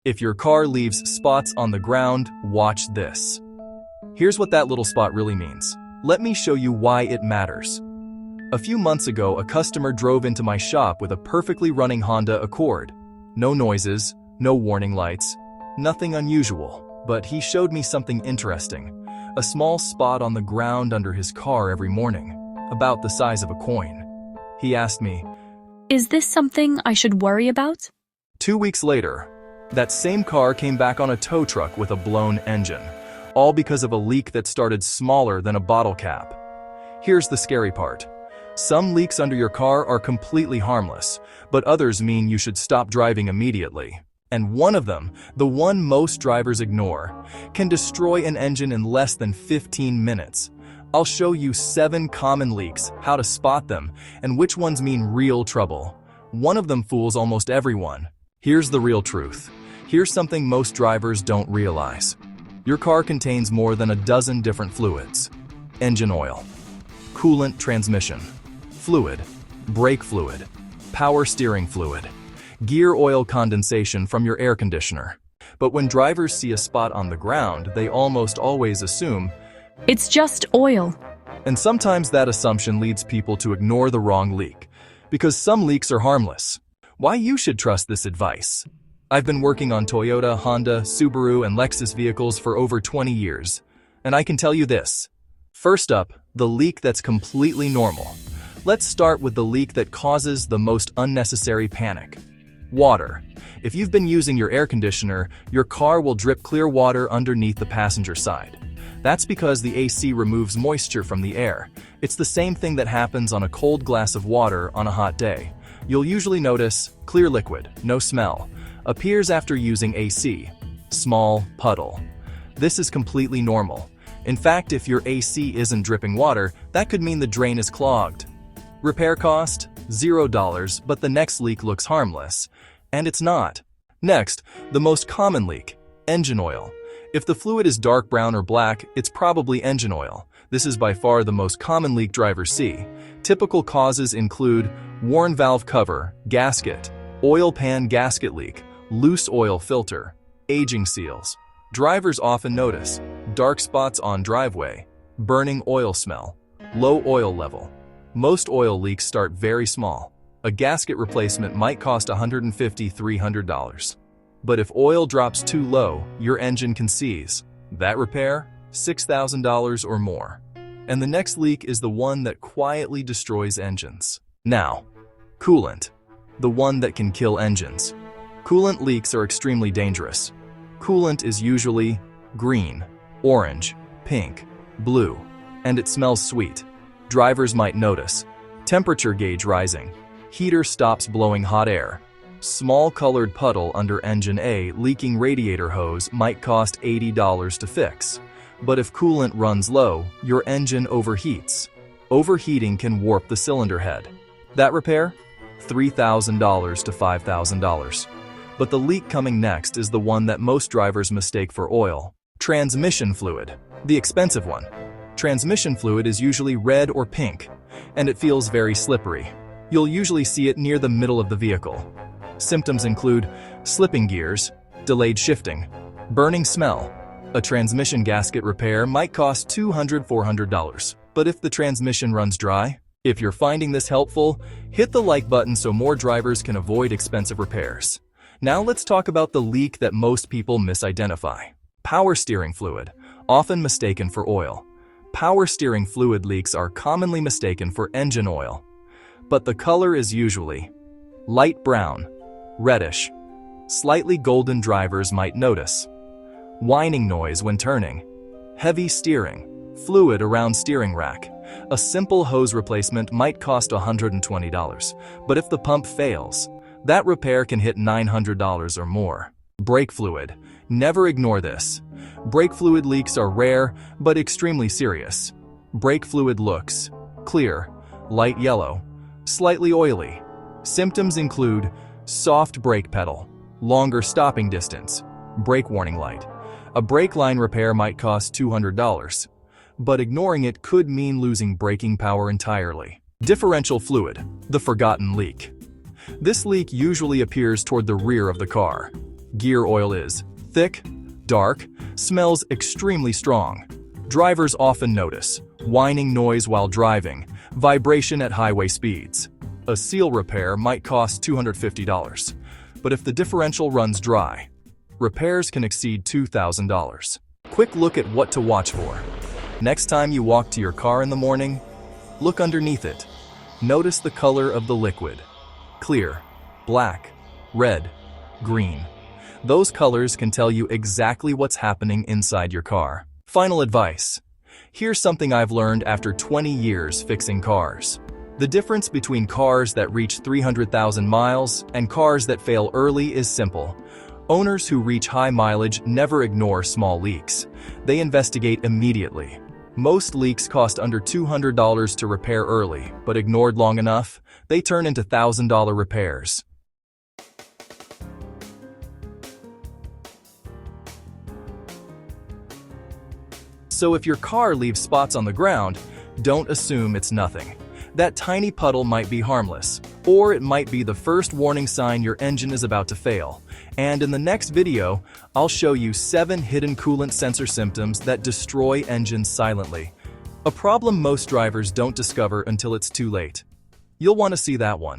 If your car leaves spots on the ground, watch this. Here's what that little spot really means. Let me show you why it matters. A few months ago, a customer drove into my shop with a perfectly running Honda Accord. No noises, no warning lights, nothing unusual, but he showed me something interesting. A small spot on the ground under his car every morning, about the size of a coin. He asked me, "Is this something I should worry about?" 2 weeks later, that same car came back on a tow truck with a blown engine, all because of a leak that started smaller than a bottle cap. Here's the scary part. Some leaks under your car are completely harmless, but others mean you should stop driving immediately. And one of them, the one most drivers ignore, can destroy an engine in less than 15 minutes. I'll show you 7 common leaks, how to spot them, and which ones mean real trouble. One of them fools almost everyone. Here's the real truth. Here's something most drivers don't realize. Your car contains more than a dozen different fluids. Engine oil, coolant transmission fluid, brake fluid, power steering fluid, gear oil condensation from your air conditioner. But when drivers see a spot on the ground, they almost always assume it's just oil. And sometimes that assumption leads people to ignore the wrong leak, because some leaks are harmless. Why you should trust this advice? I've been working on Toyota, Honda, Subaru, and Lexus vehicles for over 20 years, and I can tell you this. First up, the leak that's completely normal. Let's start with the leak that causes the most unnecessary panic. Water. If you've been using your air conditioner, your car will drip clear water underneath the passenger side. That's because the AC removes moisture from the air. It's the same thing that happens on a cold glass of water on a hot day. You'll usually notice clear liquid, no smell, appears after using AC. Small puddle. This is completely normal. In fact, if your AC isn't dripping water, that could mean the drain is clogged. Repair cost? $0, but the next leak looks harmless. And it's not. Next, the most common leak, engine oil. If the fluid is dark brown or black, it's probably engine oil. This is by far the most common leak drivers see. Typical causes include worn valve cover, gasket, oil pan gasket leak, loose oil filter, aging seals. Drivers often notice dark spots on driveway, burning oil smell, low oil level. Most oil leaks start very small. A gasket replacement might cost $150 to $300. But if oil drops too low, your engine can seize. That repair? $6,000 or more. And the next leak is the one that quietly destroys engines. Now, coolant. The one that can kill engines. Coolant leaks are extremely dangerous. Coolant is usually green, orange, pink, blue, and it smells sweet. Drivers might notice temperature gauge rising, heater stops blowing hot air, small colored puddle under engine A, leaking radiator hose might cost $80 to fix. But if coolant runs low, your engine overheats. Overheating can warp the cylinder head. That repair? $3,000 to $5,000. But the leak coming next is the one that most drivers mistake for oil. Transmission fluid, the expensive one. Transmission fluid is usually red or pink, and it feels very slippery. You'll usually see it near the middle of the vehicle. Symptoms include slipping gears, delayed shifting, burning smell. A transmission gasket repair might cost $200 to $400. But if the transmission runs dry? If you're finding this helpful, hit the like button so more drivers can avoid expensive repairs. Now let's talk about the leak that most people misidentify. Power steering fluid, often mistaken for oil. Power steering fluid leaks are commonly mistaken for engine oil, but the color is usually light brown, reddish, slightly golden. Drivers might notice whining noise when turning, heavy steering, fluid around steering rack. A simple hose replacement might cost $120, but if the pump fails, that repair can hit $900 or more. Brake fluid. Never ignore this. Brake fluid leaks are rare, but extremely serious. Brake fluid looks clear, light yellow, slightly oily. Symptoms include soft brake pedal, longer stopping distance, brake warning light. A brake line repair might cost $200, but ignoring it could mean losing braking power entirely. Differential fluid, the forgotten leak. This leak usually appears toward the rear of the car. Gear oil is thick, dark, smells extremely strong. Drivers often notice whining noise while driving, vibration at highway speeds. A seal repair might cost $250, but if the differential runs dry, repairs can exceed $2,000. Quick look at what to watch for. Next time you walk to your car in the morning, look underneath it. Notice the color of the liquid. Clear, black, red, green. Those colors can tell you exactly what's happening inside your car. Final advice. Here's something I've learned after 20 years fixing cars. The difference between cars that reach 300,000 miles and cars that fail early is simple. Owners who reach high mileage never ignore small leaks. They investigate immediately. Most leaks cost under $200 to repair early, but ignored long enough, they turn into $1,000 repairs. So if your car leaves spots on the ground, don't assume it's nothing. That tiny puddle might be harmless, or it might be the first warning sign your engine is about to fail. And in the next video, I'll show you 7 hidden coolant sensor symptoms that destroy engines silently. A problem most drivers don't discover until it's too late. You'll want to see that one.